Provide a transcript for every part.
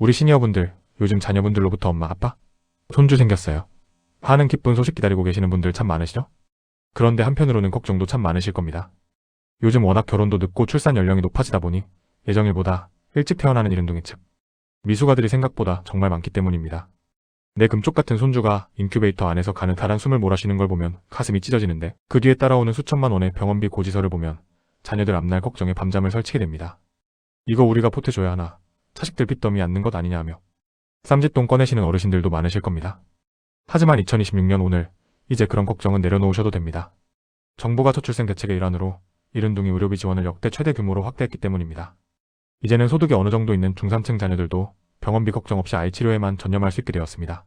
우리 시니어분들, 요즘 자녀분들로부터 엄마, 아빠, 손주 생겼어요. 하는 기쁜 소식 기다리고 계시는 분들 참 많으시죠? 그런데 한편으로는 걱정도 참 많으실 겁니다. 요즘 워낙 결혼도 늦고 출산 연령이 높아지다 보니 예정일보다 일찍 태어나는 이른둥이 즉 미숙아들이 생각보다 정말 많기 때문입니다. 내 금쪽 같은 손주가 인큐베이터 안에서 가느다란 숨을 몰아쉬는 걸 보면 가슴이 찢어지는데 그 뒤에 따라오는 수천만 원의 병원비 고지서를 보면 자녀들 앞날 걱정에 밤잠을 설치게 됩니다. 이거 우리가 보태줘야 하나, 자식들 빚더미 않는 것 아니냐 하며 쌈짓돈 꺼내시는 어르신들도 많으실 겁니다. 하지만 2026년 오늘 이제 그런 걱정은 내려놓으셔도 됩니다. 정부가 저출생 대책의 일환으로 이른둥이 의료비 지원을 역대 최대 규모로 확대했기 때문입니다. 이제는 소득이 어느 정도 있는 중산층 자녀들도 병원비 걱정 없이 아이 치료에만 전념할 수 있게 되었습니다.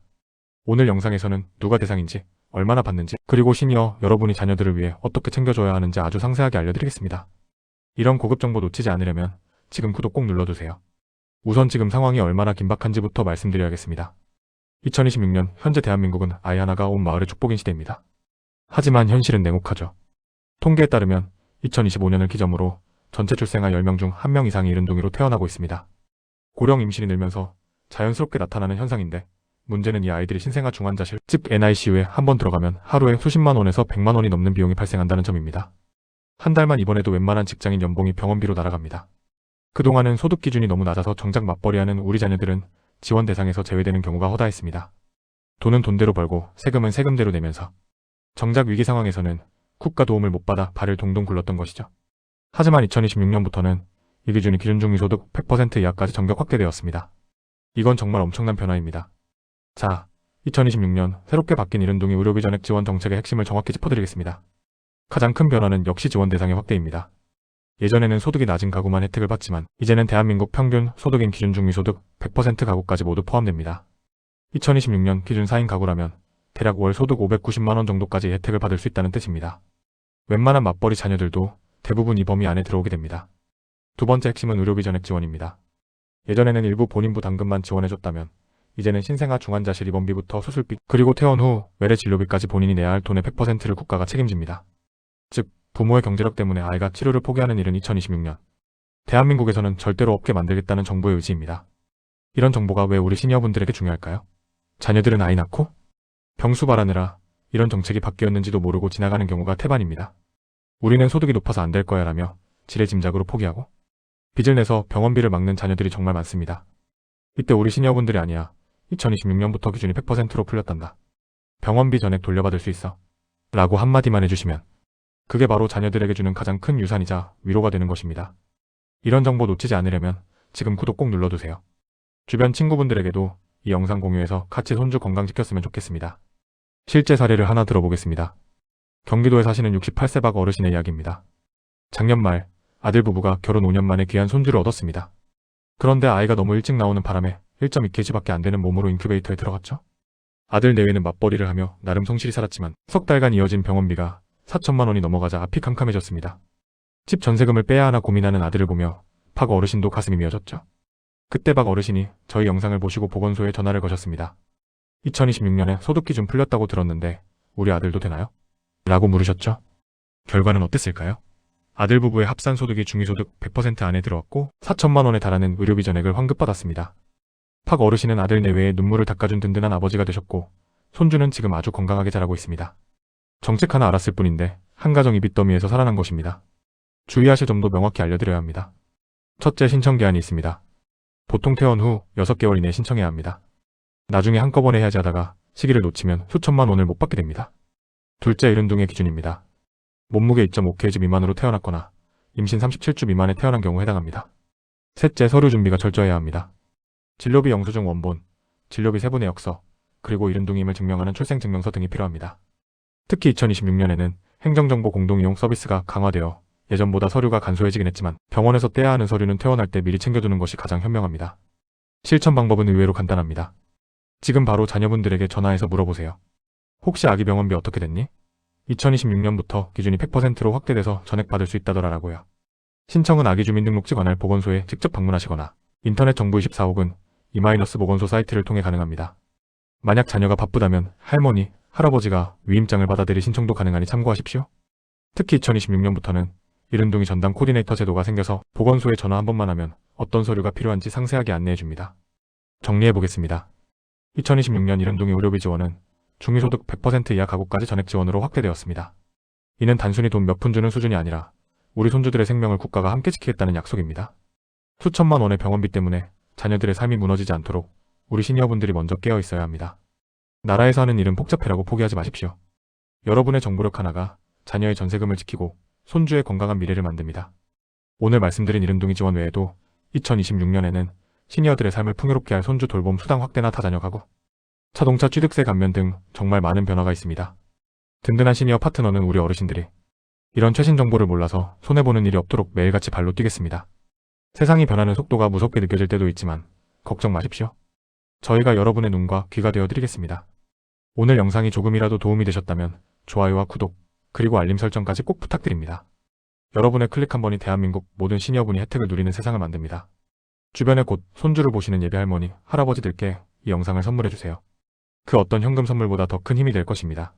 오늘 영상에서는 누가 대상인지, 얼마나 받는지, 그리고 시니어 여러분이 자녀들을 위해 어떻게 챙겨줘야 하는지 아주 상세하게 알려드리겠습니다. 이런 고급 정보 놓치지 않으려면 지금 구독 꼭 눌러두세요. 우선 지금 상황이 얼마나 긴박한지부터 말씀드려야겠습니다. 2026년 현재 대한민국은 아이 하나가 온 마을의 축복인 시대입니다. 하지만 현실은 냉혹하죠. 통계에 따르면 2025년을 기점으로 전체 출생아 10명 중 1명 이상이 이른둥이로 태어나고 있습니다. 고령 임신이 늘면서 자연스럽게 나타나는 현상인데 문제는 이 아이들이 신생아 중환자실, 즉 NICU에 한번 들어가면 하루에 수십만 원에서 100만 원이 넘는 비용이 발생한다는 점입니다. 한 달만 입원해도 웬만한 직장인 연봉이 병원비로 날아갑니다. 그동안은 소득 기준이 너무 낮아서 정작 맞벌이하는 우리 자녀들은 지원 대상에서 제외되는 경우가 허다했습니다. 돈은 돈대로 벌고 세금은 세금대로 내면서 정작 위기 상황에서는 국가 도움을 못 받아 발을 동동 굴렀던 것이죠. 하지만 2026년부터는 이 기준이 기준중위소득 100% 이하까지 전격 확대되었습니다. 이건 정말 엄청난 변화입니다. 자, 2026년 새롭게 바뀐 이른둥이 의료비 전액 지원 정책의 핵심을 정확히 짚어드리겠습니다. 가장 큰 변화는 역시 지원 대상의 확대입니다. 예전에는 소득이 낮은 가구만 혜택을 받지만 이제는 대한민국 평균 소득인 기준중위소득 100% 가구까지 모두 포함됩니다. 2026년 기준 4인 가구라면 대략 월 소득 590만 원 정도까지 혜택을 받을 수 있다는 뜻입니다. 웬만한 맞벌이 자녀들도 대부분 이 범위 안에 들어오게 됩니다. 두 번째 핵심은 의료비 전액 지원입니다. 예전에는 일부 본인 부담금만 지원해줬다면 이제는 신생아 중환자실 입원비부터 수술비 그리고 퇴원 후 외래 진료비까지 본인이 내야 할 돈의 100%를 국가가 책임집니다. 즉 부모의 경제력 때문에 아이가 치료를 포기하는 일은 2026년 대한민국에서는 절대로 없게 만들겠다는 정부의 의지입니다. 이런 정보가 왜 우리 시니어분들에게 중요할까요? 자녀들은 아이 낳고 병수 바라느라 이런 정책이 바뀌었는지도 모르고 지나가는 경우가 태반입니다. 우리는 소득이 높아서 안 될 거야 라며 지레짐작으로 포기하고 빚을 내서 병원비를 막는 자녀들이 정말 많습니다. 이때 우리 시니어분들이 아니야. 2026년부터 기준이 100%로 풀렸단다. 병원비 전액 돌려받을 수 있어. 라고 한마디만 해주시면 그게 바로 자녀들에게 주는 가장 큰 유산이자 위로가 되는 것입니다. 이런 정보 놓치지 않으려면 지금 구독 꼭 눌러두세요. 주변 친구분들에게도 이 영상 공유해서 같이 손주 건강 지켰으면 좋겠습니다. 실제 사례를 하나 들어보겠습니다. 경기도에 사시는 68세 박 어르신의 이야기입니다. 작년 말 아들 부부가 결혼 5년 만에 귀한 손주를 얻었습니다. 그런데 아이가 너무 일찍 나오는 바람에 1.2kg밖에 안 되는 몸으로 인큐베이터에 들어갔죠. 아들 내외는 맞벌이를 하며 나름 성실히 살았지만 석 달간 이어진 병원비가 4천만 원이 넘어가자 앞이 캄캄해졌습니다. 집 전세금을 빼야 하나 고민하는 아들을 보며 박 어르신도 가슴이 미어졌죠. 그때 박 어르신이 저희 영상을 보시고 보건소에 전화를 거셨습니다. 2026년에 소득기준 풀렸다고 들었는데 우리 아들도 되나요? 라고 물으셨죠. 결과는 어땠을까요? 아들 부부의 합산 소득이 중위소득 100% 안에 들어왔고 4천만 원에 달하는 의료비 전액을 환급받았습니다. 박 어르신은 아들 내외에 눈물을 닦아준 든든한 아버지가 되셨고 손주는 지금 아주 건강하게 자라고 있습니다. 정책 하나 알았을 뿐인데 한 가정이 빚더미에서 살아난 것입니다. 주의하실 점도 명확히 알려드려야 합니다. 첫째, 신청 기한이 있습니다. 보통 퇴원 후 6개월 이내에 신청해야 합니다. 나중에 한꺼번에 해야지 하다가 시기를 놓치면 수천만 원을 못 받게 됩니다. 둘째, 이른둥이의 기준입니다. 몸무게 2.5kg 미만으로 태어났거나 임신 37주 미만에 태어난 경우 해당합니다. 셋째, 서류 준비가 철저해야 합니다. 진료비 영수증 원본, 진료비 세분의 역서, 그리고 이른둥이임을 증명하는 출생증명서 등이 필요합니다. 특히 2026년에는 행정정보 공동이용 서비스가 강화되어 예전보다 서류가 간소해지긴 했지만 병원에서 떼야 하는 서류는 퇴원할 때 미리 챙겨두는 것이 가장 현명합니다. 실천 방법은 의외로 간단합니다. 지금 바로 자녀분들에게 전화해서 물어보세요. 혹시 아기 병원비 어떻게 됐니? 2026년부터 기준이 100%로 확대돼서 전액 받을 수 있다더라고요. 신청은 아기주민등록지 관할 보건소에 직접 방문하시거나 인터넷 정부24 혹은 이-보건소 사이트를 통해 가능합니다. 만약 자녀가 바쁘다면 할머니, 할아버지가 위임장을 받아들이 신청도 가능하니 참고하십시오. 특히 2026년부터는 이른둥이 전담 코디네이터 제도가 생겨서 보건소에 전화 한 번만 하면 어떤 서류가 필요한지 상세하게 안내해줍니다. 정리해보겠습니다. 2026년 이른둥이 의료비 지원은 중위소득 100% 이하 가구까지 전액 지원으로 확대되었습니다. 이는 단순히 돈 몇 푼 주는 수준이 아니라 우리 손주들의 생명을 국가가 함께 지키겠다는 약속입니다. 수천만 원의 병원비 때문에 자녀들의 삶이 무너지지 않도록 우리 시니어분들이 먼저 깨어 있어야 합니다. 나라에서 하는 일은 복잡해라고 포기하지 마십시오. 여러분의 정보력 하나가 자녀의 전세금을 지키고 손주의 건강한 미래를 만듭니다. 오늘 말씀드린 이른둥이 지원 외에도 2026년에는 시니어들의 삶을 풍요롭게 할 손주 돌봄 수당 확대나 다자녀 가구, 자동차 취득세 감면 등 정말 많은 변화가 있습니다. 든든한 시니어 파트너는 우리 어르신들이 이런 최신 정보를 몰라서 손해보는 일이 없도록 매일같이 발로 뛰겠습니다. 세상이 변하는 속도가 무섭게 느껴질 때도 있지만 걱정 마십시오. 저희가 여러분의 눈과 귀가 되어드리겠습니다. 오늘 영상이 조금이라도 도움이 되셨다면 좋아요와 구독, 그리고 알림 설정까지 꼭 부탁드립니다. 여러분의 클릭 한 번이 대한민국 모든 시니어분이 혜택을 누리는 세상을 만듭니다. 주변에 곧 손주를 보시는 예비 할머니, 할아버지들께 이 영상을 선물해주세요. 그 어떤 현금 선물보다 더 큰 힘이 될 것입니다.